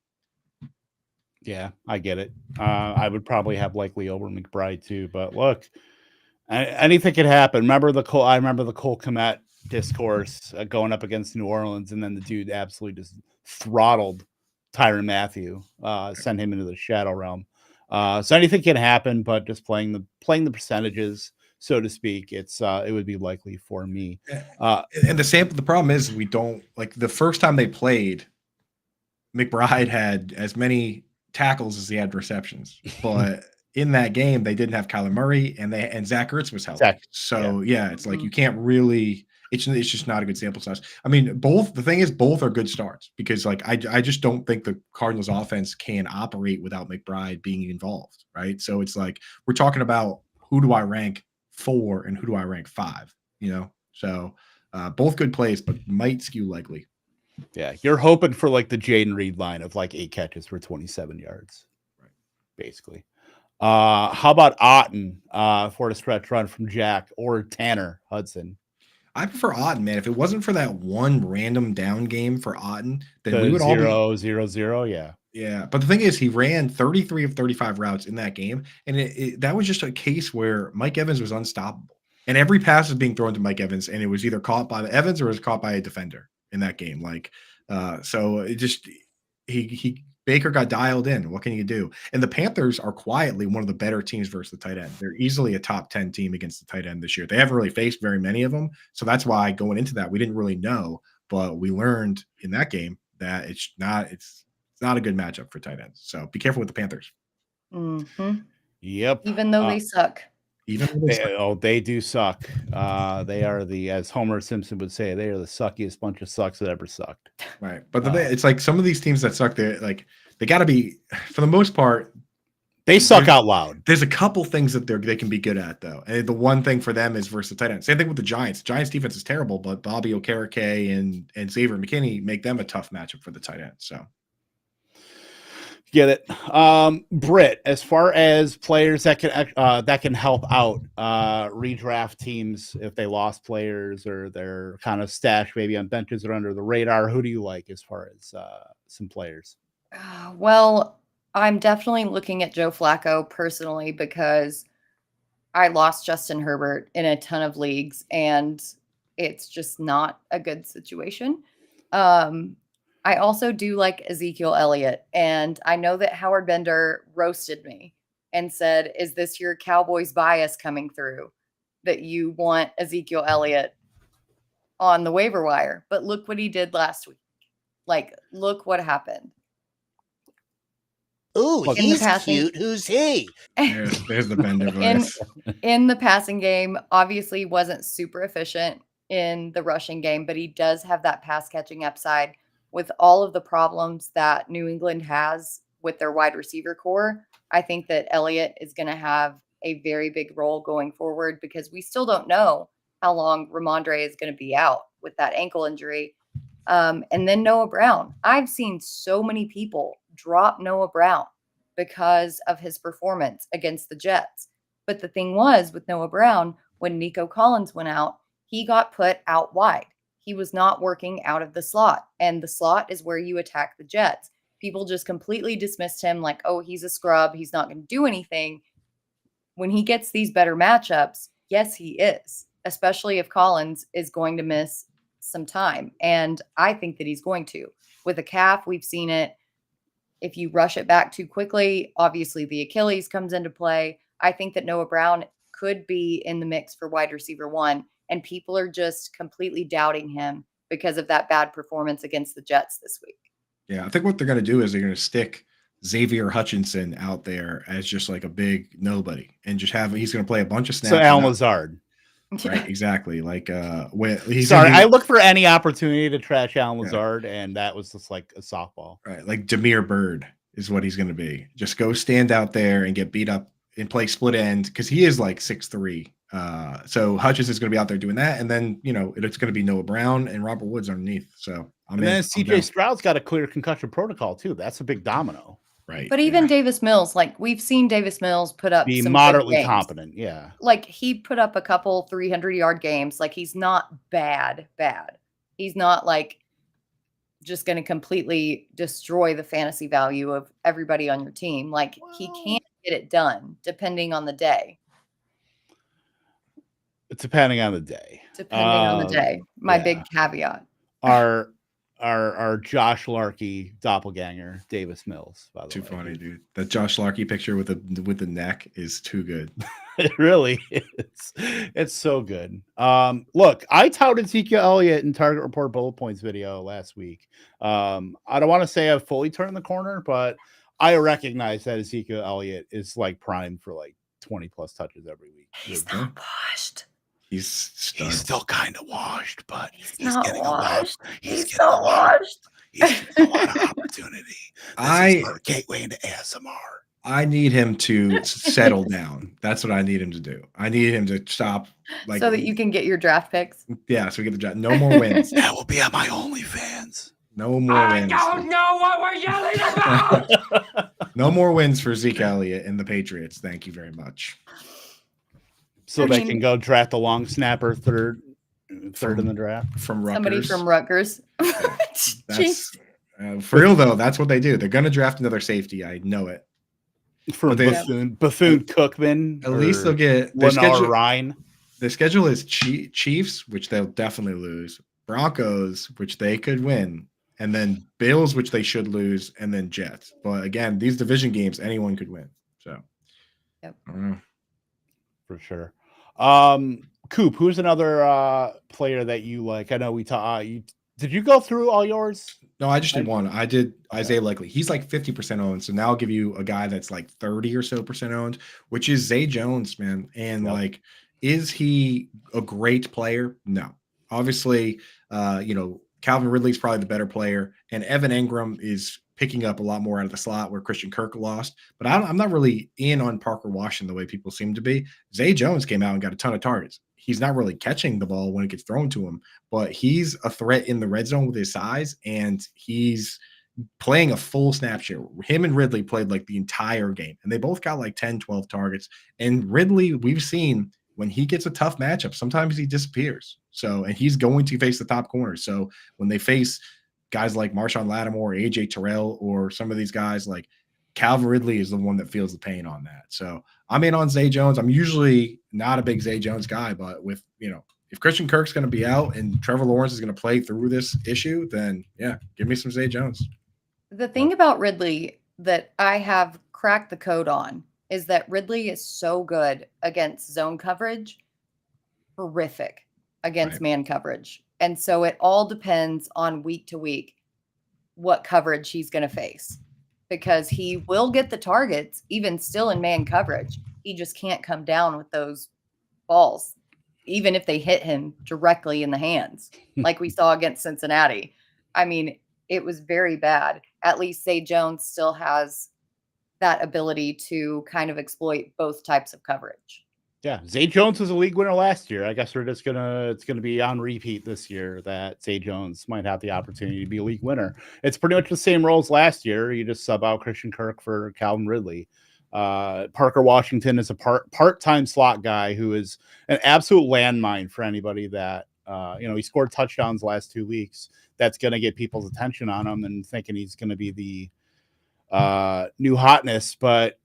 Yeah, I get it. I would probably have likely over McBride too. But look, anything could happen. I remember the Cole Kmet discourse going up against New Orleans, and then the dude absolutely just throttled Tyrann Mathieu, sent him into the shadow realm. So anything can happen, but just playing the percentages, so to speak, it would be likely for me. And the problem is, we don't, like, the first time they played, McBride had as many tackles as he had receptions, but in that game they didn't have Kyler Murray, and Zach Ertz was healthy. So yeah, it's like you can't really. It's just not a good sample size. I mean, the thing is, both are good starts because like I just don't think the Cardinals offense can operate without McBride being involved, right? So it's like we're talking about who do I rank 4 and who do I rank 5, So both good plays, but might skew likely. Yeah, you're hoping for like the Jaden Reed line of like 8 catches for 27 yards, Right? Basically. How about Otten for a stretch run from Jack or Tanner Hudson? I prefer Otten, man. If it wasn't for that one random down game for Otten, then we The would all be 0-0-0, yeah. Yeah, but the thing is, he ran 33 of 35 routes in that game, and that was just a case where Mike Evans was unstoppable. And every pass was being thrown to Mike Evans, and it was either caught by Evans or it was caught by a defender in that game. So it just he Baker got dialed in. What can you do? And the Panthers are quietly one of the better teams versus the tight end. They're easily a top 10 team against the tight end this year. They haven't really faced very many of them, so that's why going into that we didn't really know, but we learned in that game that it's not a good matchup for tight ends. So be careful with the Panthers. Mm-hmm. Yep. Even though they suck. They do suck. They are as Homer Simpson would say, they are the suckiest bunch of sucks that ever sucked. Right. But it's like some of these teams that suck, they got to be, for the most part, they suck out loud. There's a couple things that they can be good at, though. And the one thing for them is versus tight end. Same thing with the Giants. Giants defense is terrible, but Bobby Okereke and Xavier McKinney make them a tough matchup for the tight end. So get it. Britt, as far as players that can help out redraft teams if they lost players or they're kind of stashed maybe on benches or under the radar, who do you like as far as some players? Well, I'm definitely looking at Joe Flacco personally because I lost Justin Herbert in a ton of leagues and it's just not a good situation. I also do like Ezekiel Elliott, and I know that Howard Bender roasted me and said, is this your Cowboys bias coming through that you want Ezekiel Elliott on the waiver wire? But look what he did last week. Like, look what happened. Ooh, he's cute. Who's he? There's the Bender voice. In the passing game, obviously wasn't super efficient in the rushing game, but he does have that pass catching upside. With all of the problems that New England has with their wide receiver core, I think that Elliott is going to have a very big role going forward because we still don't know how long Ramondre is going to be out with that ankle injury. And then Noah Brown. I've seen so many people drop Noah Brown because of his performance against the Jets. But the thing was with Noah Brown, when Nico Collins went out, he got put out wide. He was not working out of the slot, and the slot is where you attack the Jets. People just completely dismissed him like, oh, he's a scrub. He's not going to do anything. When he gets these better matchups, yes, he is, especially if Collins is going to miss some time. And I think that he's going to. With a calf, we've seen it. If you rush it back too quickly, obviously the Achilles comes into play. I think that Noah Brown could be in the mix for wide receiver 1. And people are just completely doubting him because of that bad performance against the Jets this week. Yeah, I think what they're going to do is they're going to stick Xavier Hutchinson out there as just like a big nobody and just he's going to play a bunch of snaps. So Alan Lazard. Right, exactly. Like I look for any opportunity to trash Alan Lazard, and that was just like a softball. Right, like Jameer Byrd is what he's going to be. Just go stand out there and get beat up and play split end because he is like 6'3". So Hutchinson is going to be out there doing that, and then it's going to be Noah Brown and Robert Woods underneath. So then CJ Stroud's got a clear concussion protocol too. That's a big domino, right? But even Davis Mills, like we've seen Davis Mills put up be some moderately competent. Yeah, like he put up a couple 300-yard games. Like he's not bad. He's not like just going to completely destroy the fantasy value of everybody on your team. Like he can't get it done depending on the day. Depending on the day. My big caveat. Our Josh Larkey doppelganger, Davis Mills, by the way. Too funny, dude. That Josh Larkey picture with the neck is too good. It really is. It's so good. Look, I touted Ezekiel Elliott in Target Report Bullet Points video last week. I don't want to say I've fully turned the corner, but I recognize that Ezekiel Elliott is like primed for like 20 plus touches every week. He's not washed. He's stud. He's still kind of washed, but he's not getting washed. a lot. He's not washed. He's getting a lot of opportunity. This is our gateway into ASMR. I need him to settle down. That's what I need him to do. I need him to stop, So that you can get your draft picks. Yeah, so we get the draft. No more wins. That will be on my OnlyFans. No more wins. I don't know what we're yelling about. No more wins for Zeke Elliott and the Patriots. Thank you very much. So they can go draft a long snapper third in the draft from Rutgers. Somebody from Rutgers. That's for real though. That's what they do. They're going to draft another safety. I know it. From Bethune Cookman. At least they'll get Ryan. The schedule is Chiefs, which they'll definitely lose. Broncos, which they could win, and then Bills, which they should lose, and then Jets. But again, these division games, anyone could win. So, yep. I don't know. For sure. Coop, who's another player that you like? I know we talked. Did you go through all yours? No, I just did one. I did Isaiah Likely. He's like 50% owned. So now I'll give you a guy that's like 30 or so % owned, which is Zay Jones, man. And like, is he a great player? No. Obviously, Calvin Ridley's probably the better player, and Evan Engram is picking up a lot more out of the slot where Christian Kirk lost. But I'm not really in on Parker Washington the way people seem to be. Zay Jones came out and got a ton of targets. He's not really catching the ball when it gets thrown to him, but he's a threat in the red zone with his size, and he's playing a full snap share. Him and Ridley played like the entire game, and they both got like 10, 12 targets. And Ridley, we've seen when he gets a tough matchup, sometimes he disappears. So, and he's going to face the top corners. So when they face guys like Marshawn Lattimore, AJ Terrell, or some of these guys, like Calvin Ridley is the one that feels the pain on that. So I'm in on Zay Jones. I'm usually not a big Zay Jones guy, but with, if Christian Kirk's going to be out and Trevor Lawrence is going to play through this issue, then yeah, give me some Zay Jones. The thing about Ridley that I have cracked the code on is that Ridley is so good against zone coverage, horrific against man coverage. And so it all depends on week to week what coverage he's going to face, because he will get the targets even still in man coverage. He just can't come down with those balls, even if they hit him directly in the hands, like we saw against Cincinnati. I mean, it was very bad. At least Zay Jones still has that ability to kind of exploit both types of coverage. Yeah, Zay Jones was a league winner last year. I guess it's gonna be on repeat this year that Zay Jones might have the opportunity to be a league winner. It's pretty much the same roles last year. You just sub out Christian Kirk for Calvin Ridley. Parker Washington is a part-time slot guy who is an absolute landmine for anybody that he scored touchdowns last 2 weeks. That's gonna get people's attention on him and thinking he's gonna be the new hotness, but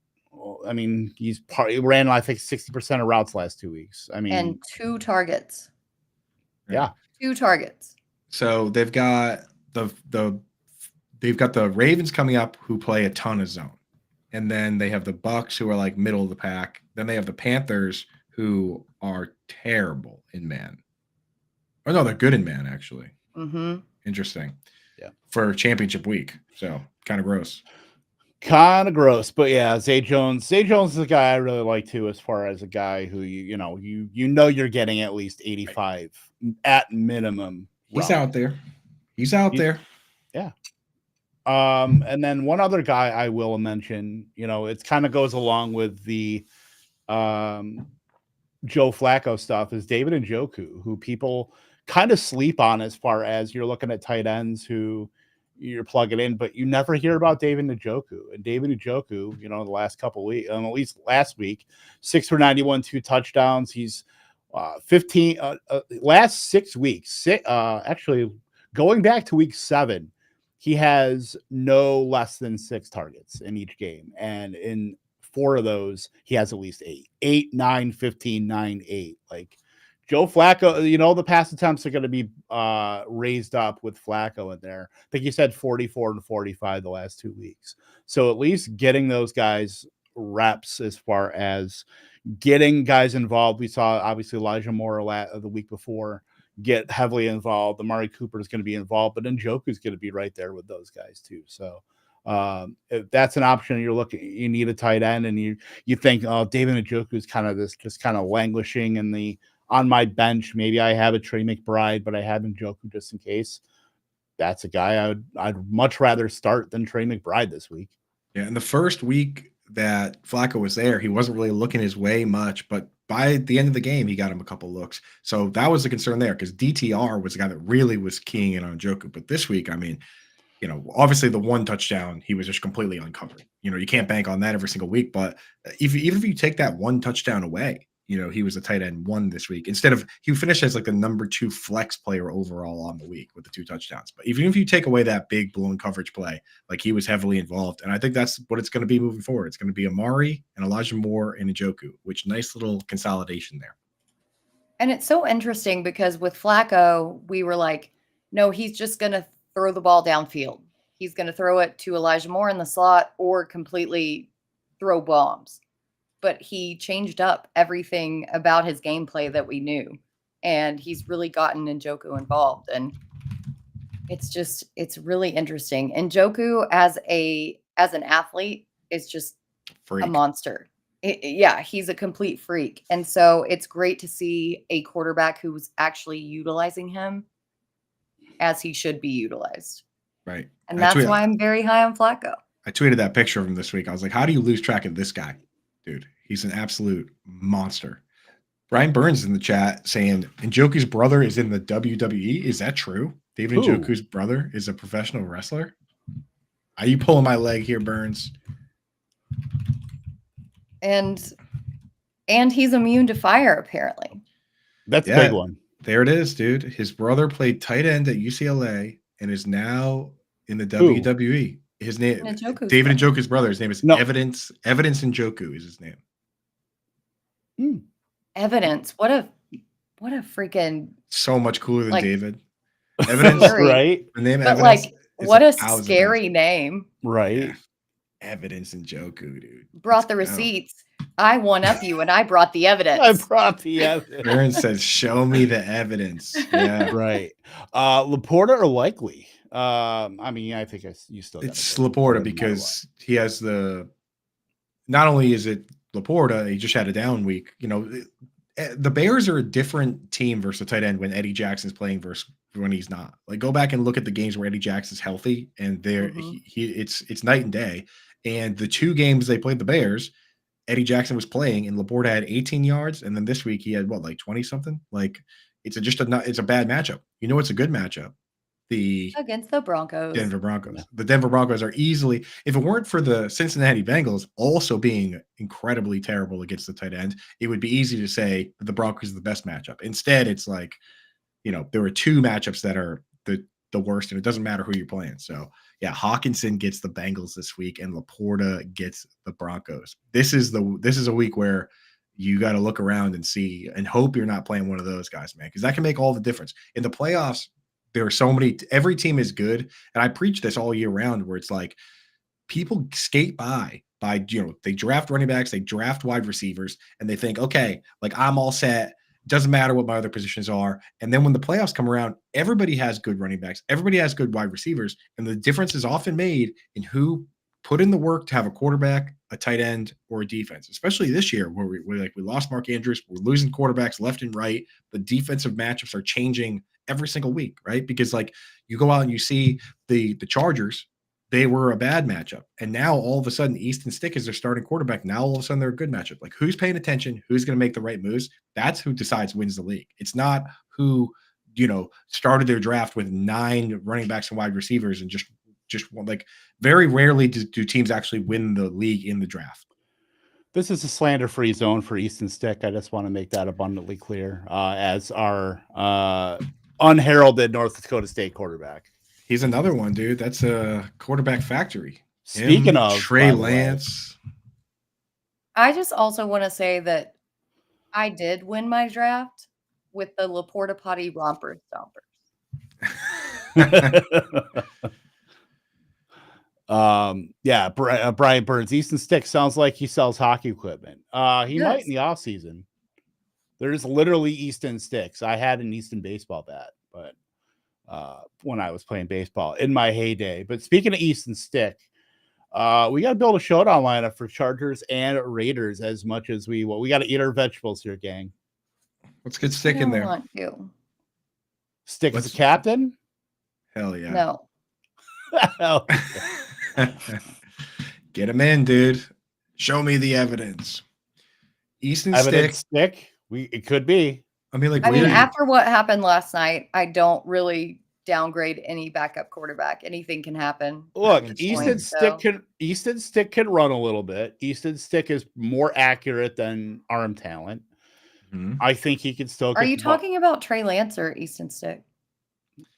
I mean, he ran, I think, 60% of routes last 2 weeks. I mean, and 2 targets. Yeah. 2 targets. So they've got the Ravens coming up who play a ton of zone. And then they have the Bucks who are like middle of the pack. Then they have the Panthers who are terrible in man. Oh no, they're good in man, actually. Mm-hmm. Interesting. Yeah. For championship week. So kind of gross. But yeah, Zay Jones is a guy I really like too, as far as a guy who you're getting at least 85 at minimum. He's out there. Yeah. And then one other guy I will mention, it kind of goes along with the Joe Flacco stuff, is David Njoku, who people kind of sleep on as far as you're looking at tight ends who you're plugging in, but you never hear about David Njoku. And David Njoku, the last couple of weeks, at least last week, 6 for 91, 2 touchdowns. He's 15 last 6 weeks. Actually, going back to week 7, he has no less than 6 targets in each game, and in 4 of those, he has at least 8, 9, 15, 9, 8. Like Joe Flacco, the pass attempts are going to be raised up with Flacco in there. I think you said 44 and 45 the last 2 weeks. So at least getting those guys reps as far as getting guys involved. We saw obviously Elijah Moore the week before get heavily involved. Amari Cooper is going to be involved, but Njoku is going to be right there with those guys too. So if that's an option, you need a tight end, and you think, oh, David Njoku is kind of languishing in the on my bench. Maybe I have a Trey McBride, but I have Njoku just in case. That's a guy I'd much rather start than Trey McBride this week. Yeah, in the first week that Flacco was there, he wasn't really looking his way much, but by the end of the game, he got him a couple looks. So that was the concern there because DTR was the guy that really was keying in on Njoku. But this week, I mean, obviously the one touchdown, he was just completely uncovered. You can't bank on that every single week, but even if you take that one touchdown away, he was a tight end 1 this week. Instead of he finished as like the number 2 flex player overall on the week with the 2 touchdowns. But even if you take away that big blown coverage play, like he was heavily involved. And I think that's what it's going to be moving forward. It's going to be Amari and Elijah Moore and Njoku, which nice little consolidation there. And it's so interesting because with Flacco, we were like, no, he's just going to throw the ball downfield. He's going to throw it to Elijah Moore in the slot or completely throw bombs. But he changed up everything about his gameplay that we knew. And he's really gotten Njoku involved. And it's really interesting. Njoku as an athlete is just a monster. He's a complete freak. And so it's great to see a quarterback who's actually utilizing him as he should be utilized. Right. And that's why I'm very high on Flacco. I tweeted that picture of him this week. I was like, how do you lose track of this guy? Dude, he's an absolute monster. Brian Burns in the chat saying Njoku's brother is in the WWE. Is that true? David Njoku's brother is a professional wrestler? Are you pulling my leg here, Burns? And he's immune to fire, apparently. That's a big one. There it is, dude. His brother played tight end at UCLA and is now in the WWE. His name, David Njoku's brother. His name is Evidence Njoku is his name. Evidence. What a freaking so much cooler than David. Evidence, right? The name, but Evidence, what a scary name, right? Yeah. Evidence Njoku, dude. Brought the receipts. I one up you, and I brought the evidence. I brought the evidence. Aaron says, "Show me the evidence." Yeah, right. Laporta or Likely? I mean, I think you still. It's Laporta because he has the. Not only is it Laporta, he just had a down week. The Bears are a different team versus a tight end when Eddie Jackson's playing versus when he's not. Like, go back and look at the games where Eddie Jackson's healthy, and it's night and day. And the 2 games they played the Bears, Eddie Jackson was playing, and Laporta had 18 yards, and then this week he had 20 something. Like, it's a bad matchup. It's a good matchup. Against the Broncos. Denver Broncos. The Denver Broncos are easily, if it weren't for the Cincinnati Bengals also being incredibly terrible against the tight end, it would be easy to say that the Broncos are the best matchup. Instead, it's like, there are 2 matchups that are the worst, and it doesn't matter who you're playing. So, yeah, Hawkinson gets the Bengals this week, and Laporta gets the Broncos. This is a week where you got to look around and see and hope you're not playing one of those guys, man, because that can make all the difference. In the playoffs, there are so many, every team is good. And I preach this all year round where it's like people skate by, they draft running backs, they draft wide receivers, and they think, okay, like I'm all set. Doesn't matter what my other positions are. And then when the playoffs come around, everybody has good running backs. Everybody has good wide receivers. And the difference is often made in who put in the work to have a quarterback, a tight end, or a defense, especially this year where we lost Mark Andrews. We're losing quarterbacks left and right. The defensive matchups are changing every single week, right? Because like you go out and you see the Chargers, they were a bad matchup. And now all of a sudden Easton Stick is their starting quarterback. Now all of a sudden they're a good matchup. Like who's paying attention? Who's going to make the right moves? That's who decides wins the league. It's not who, started their draft with 9 running backs and wide receivers and just like very rarely do teams actually win the league in the draft. This is a slander-free zone for Easton Stick. I just want to make that abundantly clear as our unheralded North Dakota State quarterback. He's another one, dude. That's a quarterback factory. Speaking of Trey Lance. I just also want to say that I did win my draft with the Laporta Potty Romper Stompers. Yeah, Brian Burns. Easton Stick sounds like he sells hockey equipment. He might in the off season. There's literally Easton Sticks. I had an Easton baseball bat, but when I was playing baseball in my heyday. But speaking of Easton Stick, we got to build a showdown lineup for Chargers and Raiders as much as we got to eat our vegetables here, gang. Let's get I Stick in don't there. want to. Stick as Let's- a captain? Hell yeah. No. Hell, Get him in, dude. Show me the evidence. Easton evidence Stick. stick? It could be. I mean, like, I mean, really, after what happened last night, I don't really downgrade any backup quarterback. Anything can happen. Look, at this Easton point, Stick can run a little bit. Easton Stick is more accurate than arm talent. Mhm. I think he can still. Are get you the ball. talking about Trey Lance or Easton Stick?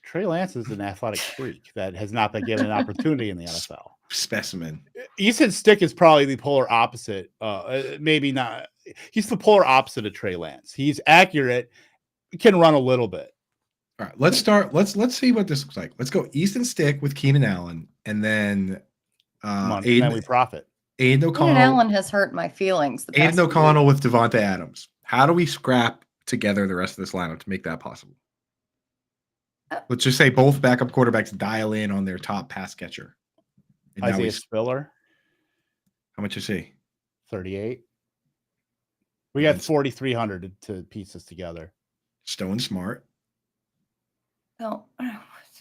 Trey Lance is an athletic freak that has not been given an opportunity in the NFL. Specimen. Easton Stick is probably the polar opposite. Maybe not. He's the polar opposite of Trey Lance. He's accurate, can run a little bit. All right, let's start. Let's see what this looks like. Let's go Easton Stick with Keenan Allen, and then And then we profit. Aiden Keenan O'Connell. Allen has hurt my feelings. The past Aiden few O'Connell weeks. with Devonta Adams. How do we scrap together the rest of this lineup to make that possible? Let's just say both backup quarterbacks dial in on their top pass catcher. And now Isaiah Spiller, how much is he? 38. We got Yes. 4,300 to piece this together. Stone Smart. Oh,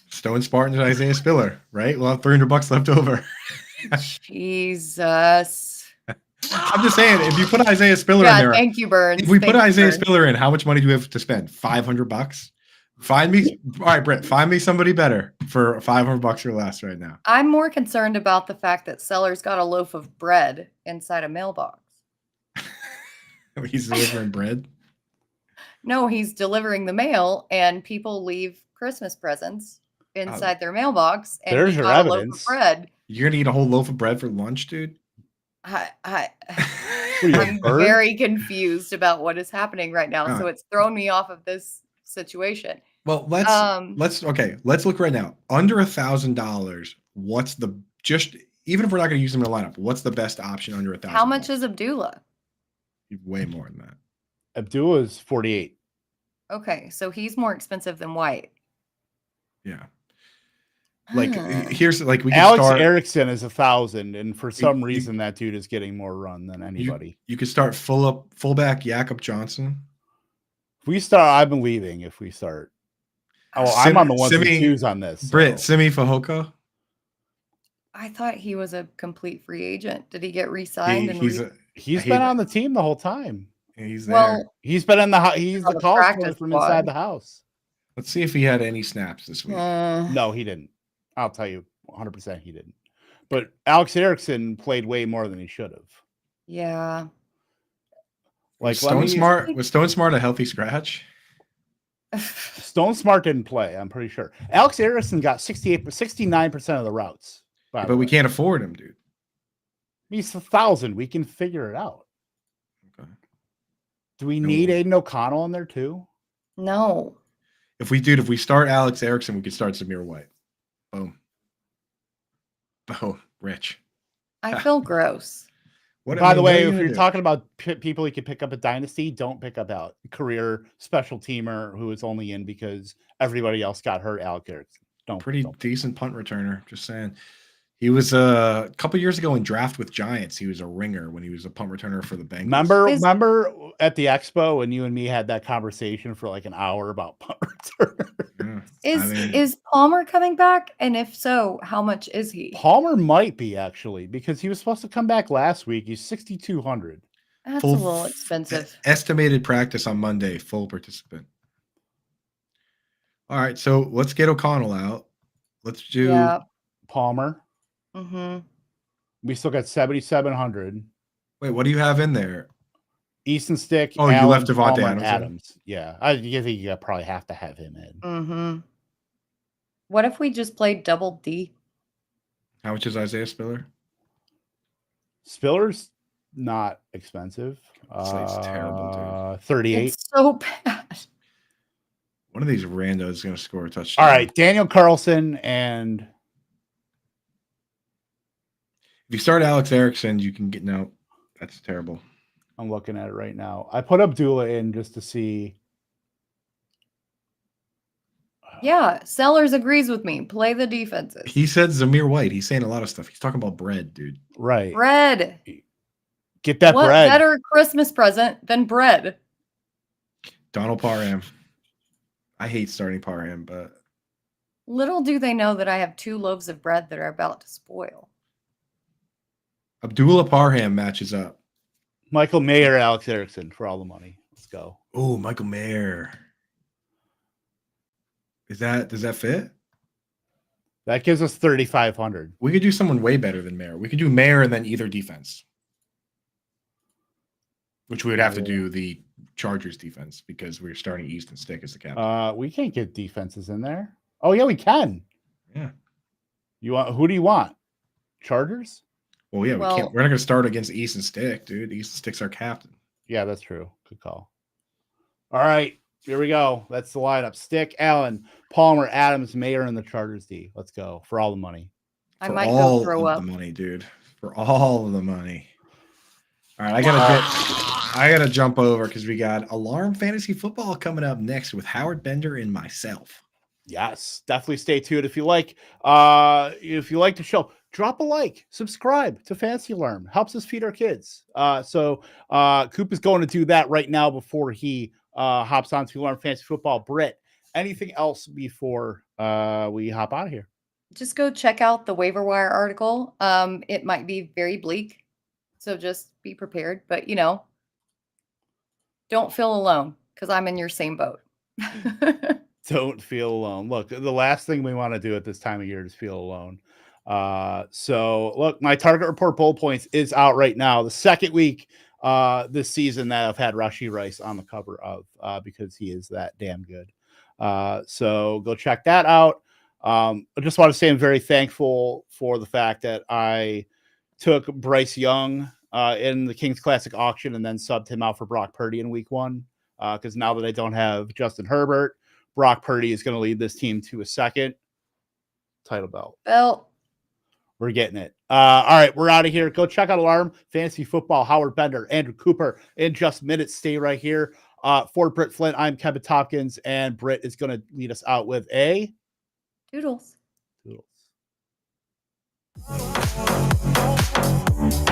Stone Smart and Isaiah Spiller, right? We'll have $300 left over. Jesus. I'm just saying, if you put Isaiah Spiller in Yeah, there, thank you, Burns. if we put Thank you, Isaiah Burns. Spiller in, how much money do we have to spend? $500? Find me, all right, Britt, find me somebody better for $500 or less right now. I'm more concerned about the fact that Sellers got a loaf of bread inside a mailbox. He's delivering bread. No, he's delivering the mail, and people leave Christmas presents inside their mailbox. And There's he your got a loaf evidence. of bread. You're gonna eat a whole loaf of bread for lunch, dude? What are you, a I'm bird? very confused about what is happening right now. All So right. it's thrown me off of this situation. Well, let's let's look right now. Under $1,000, what's the even if we're not gonna use them in the lineup, what's the best option under $1,000? How much is Abdullah? Way more than that. Abdullah is 48. Okay, so he's more expensive than White. Yeah. Like Hmm. here's like we can Alex start. Erickson is 1,000, and for some you- reason that dude is getting more run than anybody. You could start fullback Jakob Johnson. If we start, I'm leaving. If we start, I'm on the ones and twos on this. Britt, so. Simi Fehoko. I thought he was a complete free agent. Did he get re-signed? He's I He's hate been it. on the team the whole time. He's there. well, He's been in he's on the the call practice scorer from squad. inside the house. Let's see if he had any snaps this week. No, he didn't. I'll tell you 100% he didn't. But Alex Erickson played way more than he should have. yeah. Was Stone Smart a healthy scratch? Stone Smart didn't play, I'm pretty sure. Alex Erickson got 69% of the routes. But we can't afford him, dude. He's 1,000. We can figure it out. Okay. Do we need Aiden O'Connell in there too? No. If we start Alex Erickson, we could start Zamir White. Boom. Oh, Rich. I feel gross. By the way, if you're talking about people you could pick up a dynasty, don't pick up a career special teamer who is only in because everybody else got hurt. Alex Erickson. Don't. Decent punt returner. Just saying. He was a couple years ago in draft with Giants. He was a ringer when he was a punt returner for the Bengals. Remember at the expo when you and me had that conversation for like an hour about punt return? Yeah, Is Palmer coming back? And if so, how much is he? Palmer might be actually because he was supposed to come back last week. He's 6,200. That's a little expensive. Estimated practice on Monday, full participant. All right, so let's get O'Connell out. Let's do Palmer. Mm-hmm. We still got 7,700. Wait, what do you have in there? Easton Stick. Oh, Allen, you left Devonta Palmer, Adams. Yeah, I think you probably have to have him in. Mm-hmm. What if we just played double D? How much is Isaiah Spiller? Spiller's not expensive. Slate's terrible, dude. 38. It's so bad. One of these randos is going to score a touchdown. All right, Daniel Carlson and. If you start Alex Erickson, you can get no. That's terrible. I'm looking at it right now. I put Abdullah in just to see. Yeah, Sellers agrees with me. Play the defenses. He said Zamir White. He's saying a lot of stuff. He's talking about bread, dude. Right. Bread. Get that What bread. better Christmas present than bread? Donald Parham. I hate starting Parham, but Little do they know that I have 2 loaves of bread that are about to spoil. Abdullah Parham matches up. Michael Mayer, Alex Erickson for all the money. Let's go. Oh, Michael Mayer. Does that fit? That gives us 3,500. We could do someone way better than Mayer. We could do Mayer and then either defense, which we would have to do the Chargers defense because we're starting Easton Stick as the captain. We can't get defenses in there. Oh yeah, we can. Yeah. Who do you want? Chargers? Well, yeah, we can't. We're not going to start against Easton Stick, dude. Easton Stick's our captain. Yeah, that's true. Good call. All right, here we go. That's the lineup. Stick, Allen, Palmer, Adams, Mayer, and the Chargers D. Let's go for all the money. I might go throw up. The money, dude. For all of the money. All right, I gotta jump over because we got Alarm Fantasy Football coming up next with Howard Bender and myself. Yes, definitely stay tuned. If you like the show, drop a like, subscribe to Fantasy Alarm. Helps us feed our kids. So Coop is going to do that right now before he hops on to Alarm Fantasy Football. Britt, anything else before we hop out of here? Just go check out the waiver wire article. It might be very bleak, so just be prepared. But don't feel alone because I'm in your same boat. Don't feel alone. Look, the last thing we want to do at this time of year is feel alone. So look, my target report bullet points is out right now. The second week this season that I've had Rashee Rice on the cover of because he is that damn good. So go check that out. I just want to say I'm very thankful for the fact that I took Bryce Young in the Kings Classic auction and then subbed him out for Brock Purdy in week 1. Because now that I don't have Justin Herbert, Brock Purdy is going to lead this team to a second title belt. We're getting it. All right, we're out of here. Go check out Alarm Fantasy Football. Howard Bender, Andrew Cooper. In just minutes, stay right here. For Britt Flinn, I'm Kevin Tompkins, and Britt is going to lead us out with a Doodles.